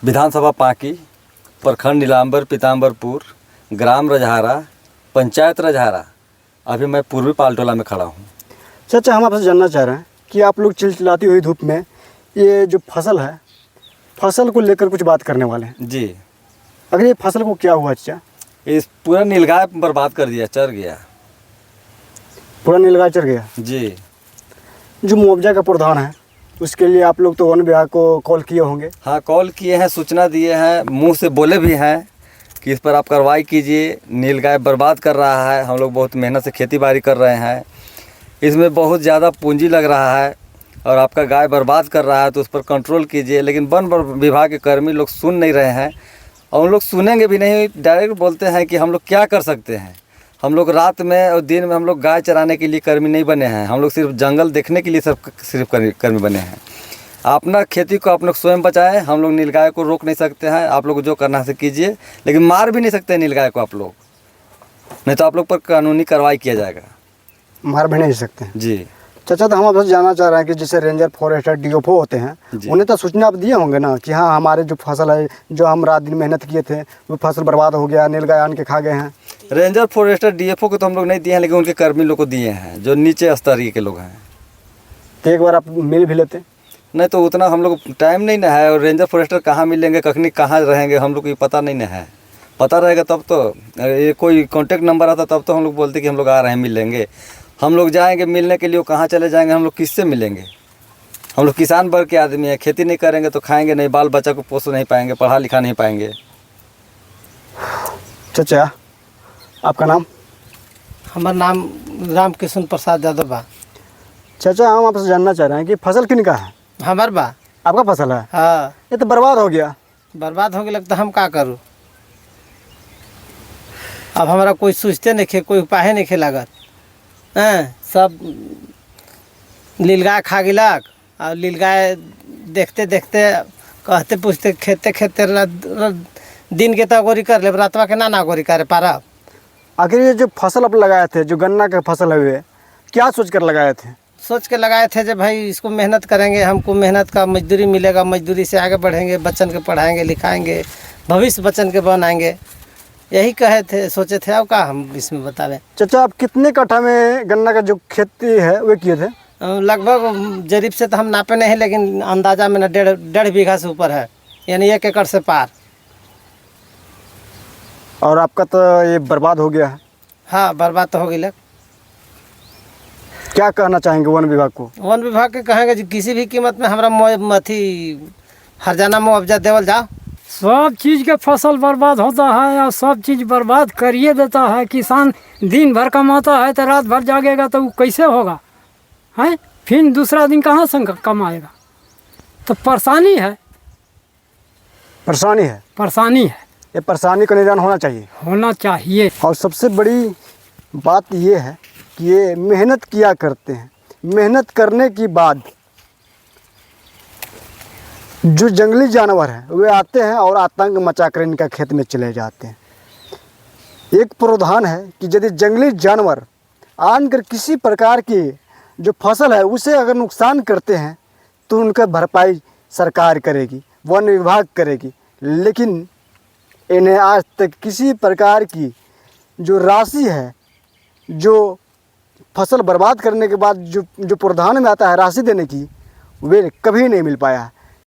विधानसभा पांकी, प्रखंड नीलांबर पीताम्बरपुर, ग्राम रजहारा, पंचायत रजहारा। अभी मैं पूर्वी पालटोला में खड़ा हूँ। चाचा, हम आपसे जानना चाह रहे हैं कि आप लोग चिलचिलाती हुई धूप में ये जो फसल है, फसल को लेकर कुछ बात करने वाले हैं। जी, अगर ये फसल को क्या हुआ चाचा? इस पूरा नीलगाय बर्बाद कर दिया, चर गया। पूरा नीलगाय चर गया। जी, जो मुआवजा का प्रावधान है उसके लिए आप लोग तो वन विभाग को कॉल किए होंगे। हाँ, कॉल किए हैं, सूचना दिए हैं, मुंह से बोले भी हैं कि इस पर आप कार्रवाई कीजिए। नीलगाय बर्बाद कर रहा है, हम लोग बहुत मेहनत से खेती बाड़ी कर रहे हैं, इसमें बहुत ज़्यादा पूंजी लग रहा है और आपका गाय बर्बाद कर रहा है, तो उस पर कंट्रोल कीजिए। लेकिन वन विभाग के कर्मी लोग सुन नहीं रहे हैं और उन लोग सुनेंगे भी नहीं। डायरेक्ट बोलते हैं कि हम लोग क्या कर सकते हैं। हम लोग रात में और दिन में हम लोग गाय चराने के लिए कर्मी नहीं बने हैं, हम लोग सिर्फ जंगल देखने के लिए सिर्फ कर्मी बने हैं। अपना खेती को आप लोग स्वयं बचाएं, हम लोग नीलगाय को रोक नहीं सकते हैं। आप लोग जो करना है कीजिए, लेकिन मार भी नहीं सकते नीलगाय को आप लोग, नहीं तो आप लोग पर कानूनी कार्रवाई किया जाएगा। मार भी नहीं सकते हैं जी चाचा। तो हम आपसे जानना चाह रहे हैं कि जैसे रेंजर, फॉरेस्टर, डीओफओ होते हैं, उन्हें तो सूचना आप दिए होंगे ना कि हाँ हमारे जो फसल है, जो हम रात दिन मेहनत किए थे, वो फसल बर्बाद हो गया, नीलगाय आन के खा गए हैं। रेंजर, फॉरेस्टर, डीएफओ को तो हम लोग नहीं दिए हैं, लेकिन उनके कर्मी लोग को दिए हैं जो नीचे स्तरीय के लोग हैं। तो एक बार आप मिल भी लेते। नहीं तो उतना हम लोग टाइम नहीं ना है, और रेंजर फॉरेस्टर कहाँ मिलेंगे, कखनी कहाँ रहेंगे, हम लोग को ये पता नहीं ना है। पता रहेगा तब तो, ये कोई कांटेक्ट नंबर आता तब तो हम लोग बोलते कि हम लोग आ रहे हैं, मिलेंगे। हम लोग जाएंगे मिलने के लिए, कहाँ चले जाएंगे, हम लोग किससे मिलेंगे? हम लोग किसान वर्ग के आदमी हैं, खेती नहीं करेंगे तो खाएंगे नहीं, बाल बच्चा को पोस नहीं पाएंगे, पढ़ा लिखा नहीं पाएंगे। चाचा, आपका नाम? हमारा नाम राम किशन प्रसाद यादव बा। चाचा, हम आपसे जानना चाह रहे हैं कि फसल किन का है? हमार बा। आपका फसल है? हाँ, ये तो बर्बाद हो गया। बर्बाद हो गया, लगता हम का करूँ। अब हमारा कोई सोचते नहीं खे, कोई उपाय नहीं खे लागत। सब नीलगाय खा गिलक और नीलगाय देखते देखते कहते पूछते खेते खेते दिन के तो गोरी कर ले, रातवा के ना गोरी करे पारा। आखिर ये जो फसल आप लगाए थे, जो गन्ना का फसल है, वे क्या सोच कर लगाए थे? सोच के लगाए थे जब भाई इसको मेहनत करेंगे, हमको मेहनत का मजदूरी मिलेगा, मजदूरी से आगे बढ़ेंगे, बच्चन के पढ़ाएंगे लिखाएंगे, भविष्य बच्चन के बनाएंगे, यही कहे थे, सोचे थे। अब का हम इसमें बतावें। चाचा, आप कितने कट्ठा में गन्ना का जो खेती है वे किए थे? लगभग जरीब से तो हम नापे नहीं, लेकिन अंदाजा में ना 1.5 बीघा से ऊपर है, यानी 1 एकड़ से पार। और आपका तो ये बर्बाद हो गया है। हाँ, बर्बाद तो हो गई। क्या कहना चाहेंगे वन विभाग को? वन विभाग के कहेंगे कि किसी भी कीमत में हमारा हरजाना मुआवजा देवल जाओ। सब चीज़ के फसल बर्बाद होता है और सब चीज़ बर्बाद करिए देता है। किसान दिन भर कमाता है तो रात भर जागेगा तो वो कैसे होगा है? फिर दूसरा दिन कहाँ से कमाएगा? तो परेशानी है। परेशानी है, परेशानी है। ये परेशानी का निदान होना चाहिए, होना चाहिए। और सबसे बड़ी बात ये है कि ये मेहनत किया करते हैं। मेहनत करने के बाद जो जंगली जानवर हैं वे आते हैं और आतंक मचाकर इनका खेत में चले जाते हैं। एक प्रावधान है कि यदि जंगली जानवर आकर किसी प्रकार की जो फसल है उसे अगर नुकसान करते हैं तो उनका भरपाई सरकार करेगी, वन विभाग करेगी। लेकिन इन्हें आज तक किसी प्रकार की जो राशि है, जो फसल बर्बाद करने के बाद जो प्रावधान में आता है राशि देने की, वे कभी नहीं मिल पाया।